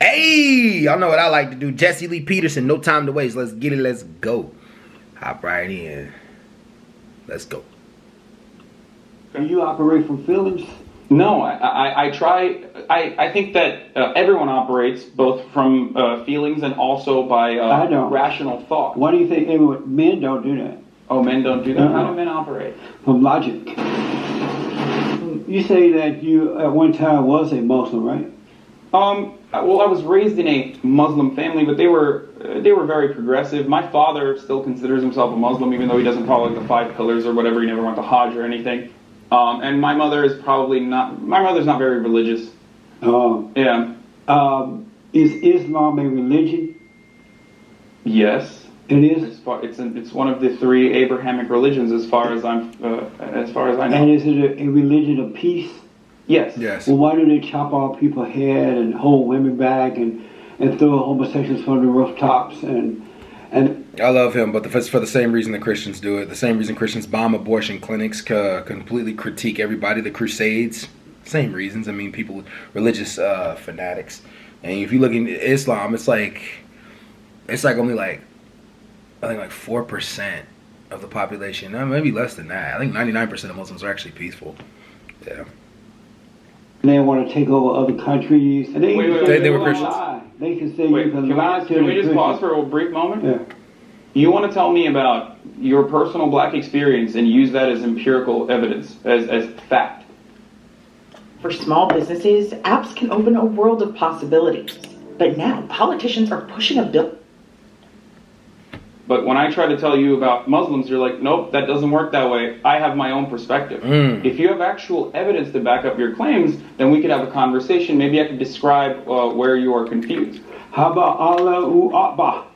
Hey, y'all know what I like to do. Jesse Lee Peterson, no time to waste. Let's get it, let's go. Hop right in. Let's go. Do you operate from feelings? No, I try. I think that everyone operates both from feelings and also by rational thought. Why do you think men don't do that? Oh, men don't do that? Uh-huh. How do men operate? From logic. You say that you at one time was a Muslim, right? Well, I was raised in a Muslim family, but they were very progressive. My father still considers himself a Muslim, even though he doesn't follow the 5 pillars or whatever. He never went to Hajj or anything. And my mother is probably not. My mother's not very religious. Oh. Yeah. Is Islam a religion? Yes. It is. It's one of the 3 Abrahamic religions, as far as I know. And is it a religion of peace? Yes. Yes. Well, why do they chop off people's head and hold women back and throw homosexuals from the rooftops and I love him, but for the same reason the Christians do it. The same reason Christians bomb abortion clinics, completely critique everybody, the Crusades. Same reasons. I mean, people, religious fanatics. And if you look in Islam, it's like only I think 4% of the population. Maybe less than that. I think 99% of Muslims are actually peaceful. Yeah. And they want to take over other countries. And they were Christians. Lie. They can say you can lie to the Can we just Christians. pause for a brief moment? Yeah. You want to tell me about your personal black experience and use that as empirical evidence, as fact. For small businesses, apps can open a world of possibilities. But now, politicians are pushing a bill. But when I try to tell you about Muslims, you're like, nope, that doesn't work that way. I have my own perspective. If you have actual evidence to back up your claims, then we could have a conversation. Maybe I could describe where you are confused. How about Allahu Akbar?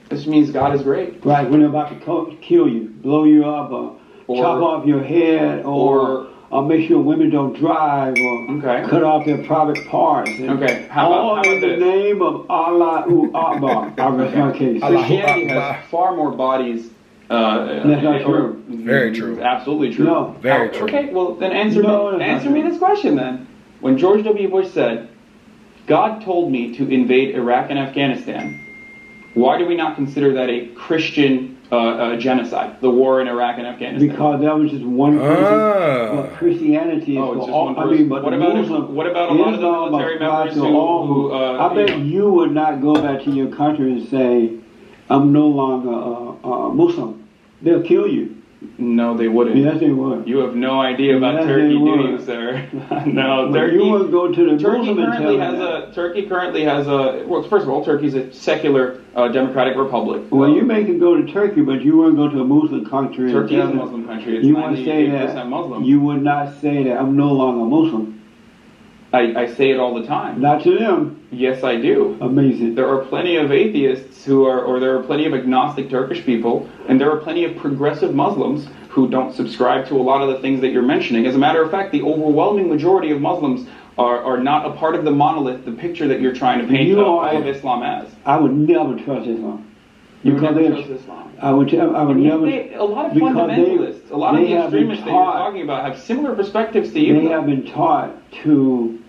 This means God is great. Right, when they're about to kill you, blow you up, or chop off your head, or make sure women don't drive, or cut off their private parts. How about in the name of Allahu Akbar. I rest my case. Christianity has far more bodies. That's not true. Very true. Absolutely true. No. Very true. Okay, well then answer me this question then. When George W. Bush said, God told me to invade Iraq and Afghanistan, why do we not consider that a Christian genocide, the war in Iraq and Afghanistan? Because that was just one person. What Christianity is it's just all, one person. But what about a lot of the military members who I bet you would not go back to your country and say, I'm no longer a Muslim. They'll kill you. No, they wouldn't. Yes, they would. You have no idea about Turkey, do you, sir? No, Turkey. You would go to the Turkey Muslim currently has a. Well, first of all, Turkey's a secular democratic republic. Well, you may can go to Turkey, but you wouldn't go to a Muslim country. Turkey is a Muslim country. It's you wouldn't say that. Muslim. You would not say that I'm no longer Muslim. I say it all the time. Not to them. Yes, I do. Amazing. There are plenty of atheists or there are plenty of agnostic Turkish people, and there are plenty of progressive Muslims who don't subscribe to a lot of the things that you're mentioning. As a matter of fact, the overwhelming majority of Muslims are not a part of the monolith, the picture that you're trying to paint of Islam as. I would never trust Islam. You would never trust Islam. I would never. A lot of fundamentalists, a lot of the extremists that you're talking about have similar perspectives to you. They have been taught to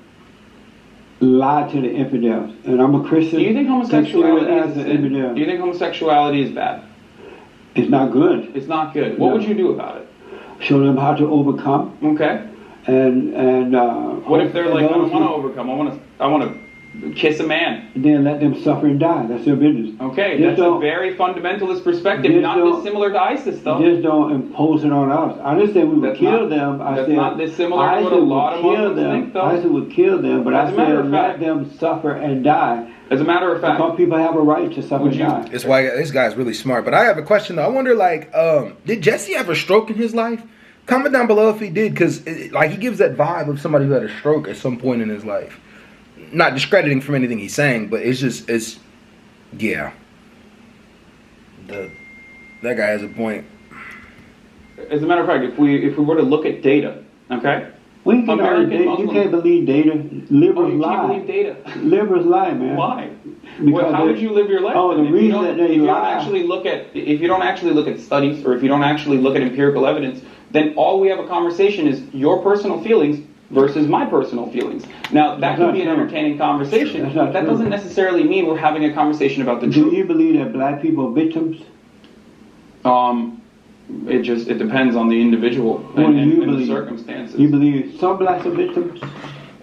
lie to the infidels, and I'm a Christian. Do you think homosexuality is infidel. Do you think homosexuality is bad? It's not good. It's not good. What would you do about it? Show them how to overcome. Okay. And what if they're like, I don't want to overcome. I want to kiss a man. Then let them suffer and die. That's their business. Okay, that's a very fundamentalist perspective, not dissimilar to ISIS, though. Just don't impose it on us. I didn't say we would kill them. That's not dissimilar to what a lot of Muslims think, though. ISIS would kill them, but I said let them suffer and die. As a matter of fact, because people have a right to suffer and die. It's why this guy's really smart. But I have a question though. I wonder, did Jesse have a stroke in his life? Comment down below if he did, because he gives that vibe of somebody who had a stroke at some point in his life. Not discrediting from anything he's saying, but yeah. That guy has a point. As a matter of fact, if we were to look at data, okay? You can't believe data. Liberals lie. Can't believe data. Liberals lie, man. Why? How would you live your life? Oh, the reason that they lie. If you don't actually look at studies, or if you don't actually look at empirical evidence, then all we have a conversation is your personal feelings versus my personal feelings. Now, that can be an entertaining conversation, but that doesn't necessarily mean we're having a conversation about the truth. Do you believe that black people are victims? It depends on the individual and the circumstances. You believe some blacks are victims?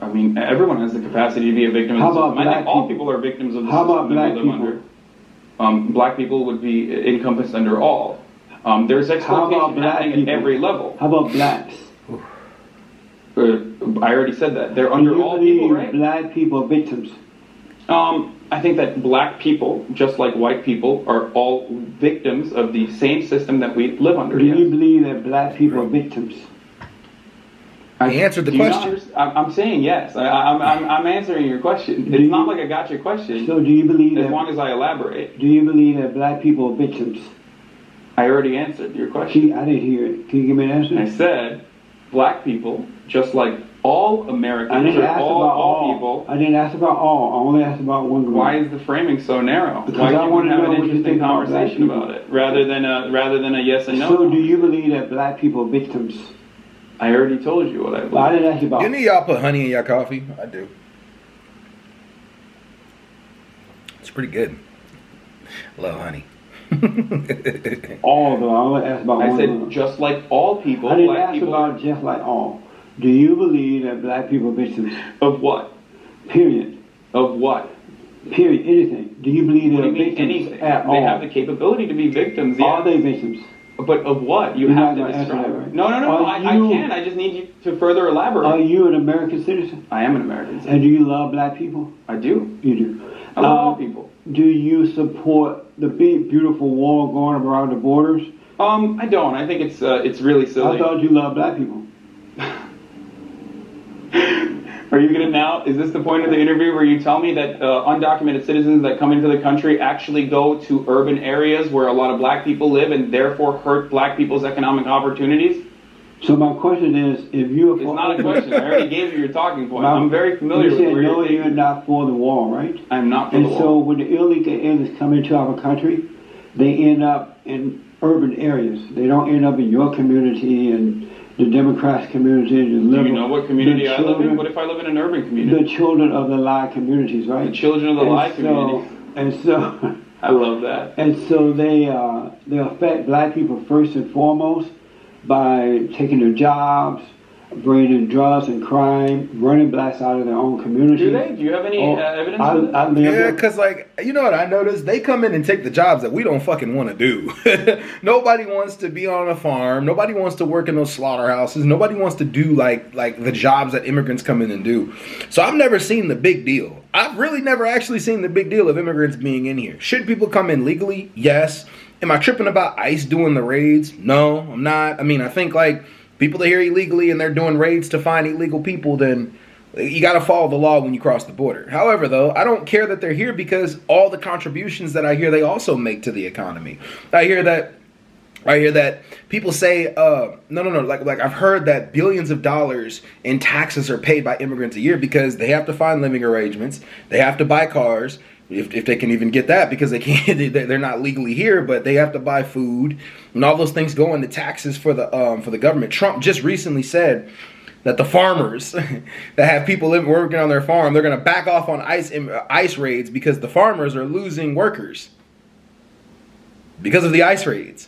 I mean, everyone has the capacity to be a victim of the system. I think all people are victims of the system that we live under. Black people would be encompassed under all. There's exploitation happening at every level. How about blacks? I already said that. They're under all people, right? Black people are victims. I think that black people, just like white people, are all victims of the same system that we live under. Do you believe that black people are victims? I answered the question. I'm saying yes. I'm answering your question. It's not like I got your question. So do you believe as long as I elaborate? Do you believe that black people are victims? I already answered your question. I didn't hear it. Can you give me an answer? I said black people, just like all Americans, all people. I didn't ask about all. I only asked about one group. Why is the framing so narrow? Because why I want to have know an what you think interesting conversation about it rather than a yes and no? So do you believe that black people are victims? I already told you what I believe. Well, I didn't ask you about. You need y'all put honey in your coffee? I do. It's pretty good. Love honey. All though, I only asked about one. I said just like all people. I didn't ask about just like all. Do you believe that black people are victims? Of what? Period. Of what? Period. Anything. Do you believe they're victims anything? at all? They have the capability to be victims. Yes. Are they victims? But of what? You have to describe. Right? No. I can. I just need you to further elaborate. Are you an American citizen? I am an American citizen. And do you love black people? I do. You do. I love all people. Do you support the big, beautiful wall going around the borders? I don't. I think it's really silly. I thought you loved black people. Are you gonna now? Is this the point of the interview where you tell me that undocumented citizens that come into the country actually go to urban areas where a lot of black people live and therefore hurt black people's economic opportunities? So my question is, if you're it's not a question. I already gave you your talking point. I'm very familiar with where you're you're not for the wall, right? I'm not for the wall. And so when the illegal aliens come into our country, they end up in urban areas. They don't end up in your community and the Democrats community. The liberal, do you know what community I live in? What if I live in an urban community? The children of the lie communities, right? The children of the lie community. And so I love that. And so they affect black people first and foremost by taking their jobs, bringing in drugs and crime, running blacks out of their own community. Do they? Do you have any evidence of that? Yeah, because, like, you know what I noticed? They come in and take the jobs that we don't fucking want to do. Nobody wants to be on a farm. Nobody wants to work in those slaughterhouses. Nobody wants to do, like the jobs that immigrants come in and do. So I've never seen the big deal. I've really never actually seen the big deal of immigrants being in here. Should people come in legally? Yes. Am I tripping about ICE doing the raids? No, I'm not. I mean, I think, like, people that are here illegally and they're doing raids to find illegal people, then you got to follow the law when you cross the border. However, though, I don't care that they're here because all the contributions that I hear they also make to the economy. I hear that people say, no. Like I've heard that billions of dollars in taxes are paid by immigrants a year because they have to find living arrangements. They have to buy cars. If they can even get that, because they can't, they're not legally here, but they have to buy food, and all those things go into taxes for the government. Trump just recently said that the farmers that have people working on their farm, they're going to back off on ICE raids because the farmers are losing workers because of the ICE raids.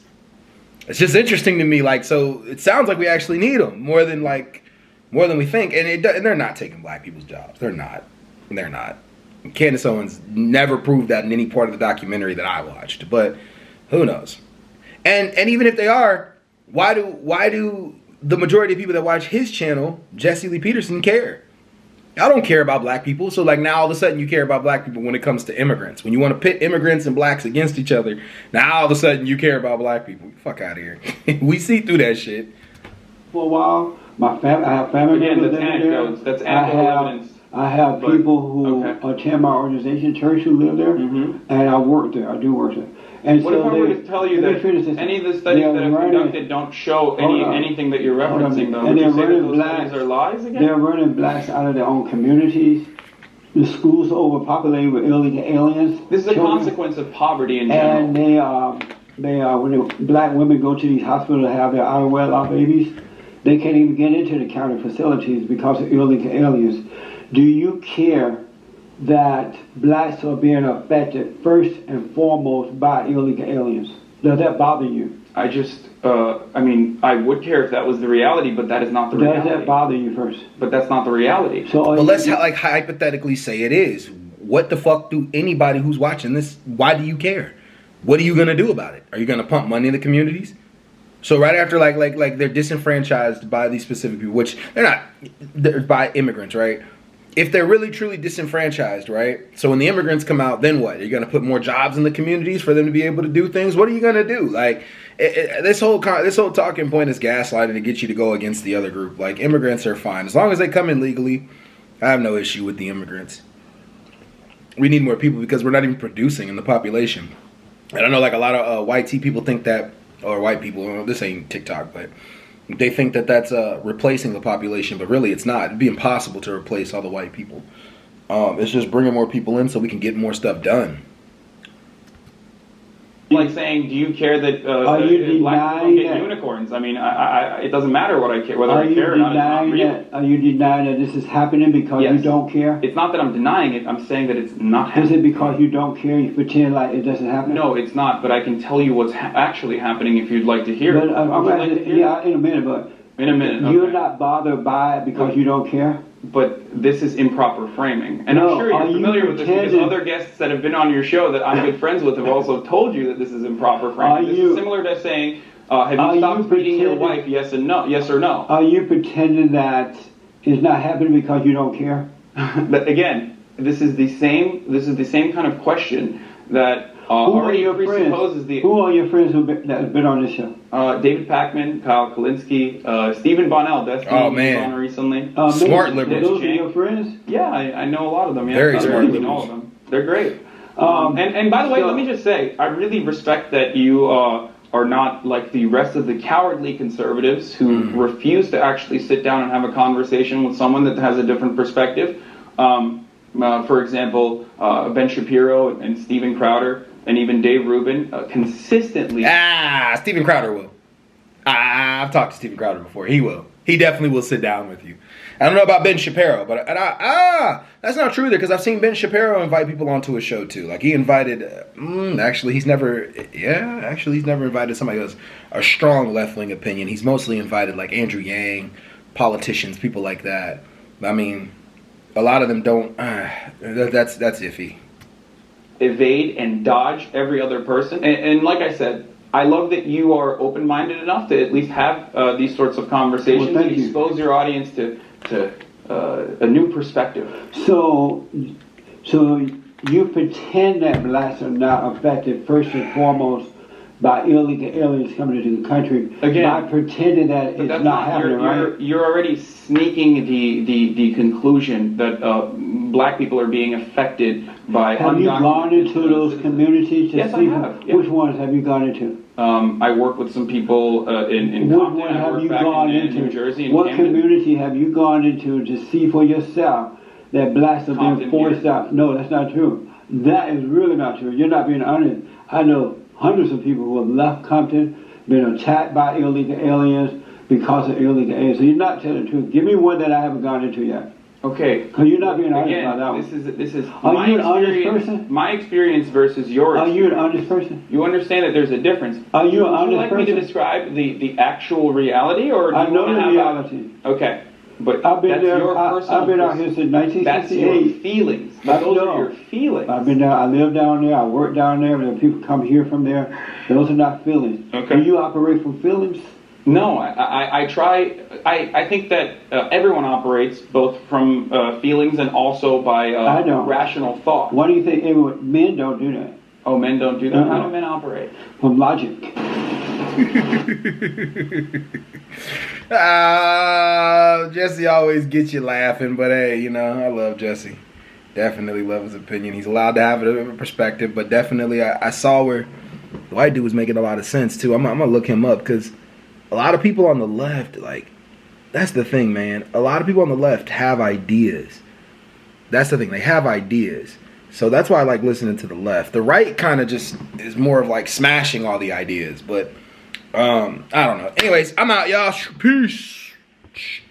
It's just interesting to me. Like, so it sounds like we actually need them more than we think, and they're not taking black people's jobs. They're not. Candace Owens never proved that in any part of the documentary that I watched, but who knows? And even if they are, why do the majority of people that watch his channel, Jesse Lee Peterson, care? I don't care about black people, so like now all of a sudden you care about black people when it comes to immigrants. When you want to pit immigrants and blacks against each other, now all of a sudden you care about black people. Fuck out of here. We see through that shit. For a while, I have family members there. That's ample evidence. I have people who attend my organization, church, who live there, and I work there. I do work there. And what if I were to tell you that any of the studies that have conducted don't show anything that you're referencing, though? And they're running blacks are lies again? They're running blacks out of their own communities. The schools are overpopulated with illegal aliens. This is a consequence of poverty in general. And when black women go to these hospitals to have their out of wedlock babies, They can't even get into the county facilities because of illegal aliens. Do you care that blacks are being affected first and foremost by illegal aliens? Does that bother you? I just, I would care if that was the reality, but that is not the reality. Does that bother you first? But that's not the reality. So But let's hypothetically say it is. What the fuck do anybody who's watching this, why do you care? What are you going to do about it? Are you going to pump money in the communities? So right after like they're disenfranchised by these specific people, which they're by immigrants, right? If they're really truly disenfranchised, right? So when the immigrants come out, then what? Are you going to put more jobs in the communities for them to be able to do things? What are you going to do? Like this whole talking point is gaslighting to get you to go against the other group. Like immigrants are fine as long as they come in legally. I have no issue with the immigrants. We need more people because we're not even producing in the population. And I know like a lot of white people think that, or white people, well, this ain't TikTok, but they think that that's replacing the population, but really it's not. It'd be impossible to replace all the white people. It's just bringing more people in so we can get more stuff done. Like saying, do you care that black people don't get unicorns? I mean, it doesn't matter what I care, whether I care or not. It's not real. Are you denying that this is happening because you don't care? It's not that I'm denying it. I'm saying that it's not happening. Is it because you don't care? You pretend like it doesn't happen? No, it's not. But I can tell you what's actually happening if you'd like to hear it. In a minute, but in a minute. You're not bothered by it because you don't care? But this is improper framing. And I'm sure you're familiar with this because other guests that have been on your show that I'm good friends with have also told you that this is improper framing. This is similar to saying, have you stopped beating your wife, yes or no? Are you pretending that it's not happening because you don't care? But again, this is the same kind of question that already presupposes the... Who are your friends that have been on this show? David Packman, Kyle Kalinske, Stephen Bonnell. That's on recently. Smart liberals. Those are your friends? Yeah, I know a lot of them. Yeah, very smart liberals. All of them. They're great. And by the way, let me just say, I really respect that you are not like the rest of the cowardly conservatives who refuse to actually sit down and have a conversation with someone that has a different perspective. For example, Ben Shapiro and Steven Crowder and even Dave Rubin consistently... Steven Crowder will. I've talked to Steven Crowder before. He will. He definitely will sit down with you. I don't know about Ben Shapiro, but that's not true either because I've seen Ben Shapiro invite people onto his show too. Like he invited, he's never invited somebody who has a strong left-wing opinion. He's mostly invited like Andrew Yang, politicians, people like that. I mean, a lot of them don't. That's iffy. Evade and dodge every other person. And like I said, I love that you are open-minded enough to at least have these sorts of conversations and expose your audience to a new perspective. So you pretend that blacks are not affected first and foremost by illegal aliens coming into the country. Again, by pretending that it's not happening, right? You're already sneaking the conclusion that black people are being affected by... Have you gone into those communities to see? I have. Yeah. Which ones have you gone into? I work with some people in Compton. What have I you work gone back in into? New Jersey and what Camden. community have you gone into to see for yourself that blacks are being forced out? No, that's not true. That is really not true. You're not being honest. I know hundreds of people who have left Compton, been attacked by illegal aliens because of illegal aliens. So you're not telling the truth. Give me one that I haven't gone into yet. Okay. Because you're not being honest about that one. This is Are you an honest person? My experience versus yours. Are you an honest person? You understand that there's a difference. Are you an honest person? Would you like me to describe the actual reality, or do I you know want the to have reality. Okay. But I've been that's there. your personal... I've been out here since 1968. That's your feelings. But those are your feelings. I've been there. I live down there. I work down there. When people come here from there, those are not feelings. Okay. Do you operate from feelings? No, I try. I think that everyone operates both from feelings and also by rational thought. Why do you think men don't do that? Oh, men don't do that? Uh-huh. How do men operate? From logic. Jesse always gets you laughing, but hey, I love Jesse. Definitely love his opinion. He's allowed to have a perspective, but definitely I saw where the white dude was making a lot of sense too. I'm gonna look him up because a lot of people on the left, that's the thing, man. A lot of people on the left have ideas. That's the thing. They have ideas. So that's why I like listening to the left. The right kind of just is more of like smashing all the ideas. But I don't know. Anyways, I'm out, y'all. Peace. Shh.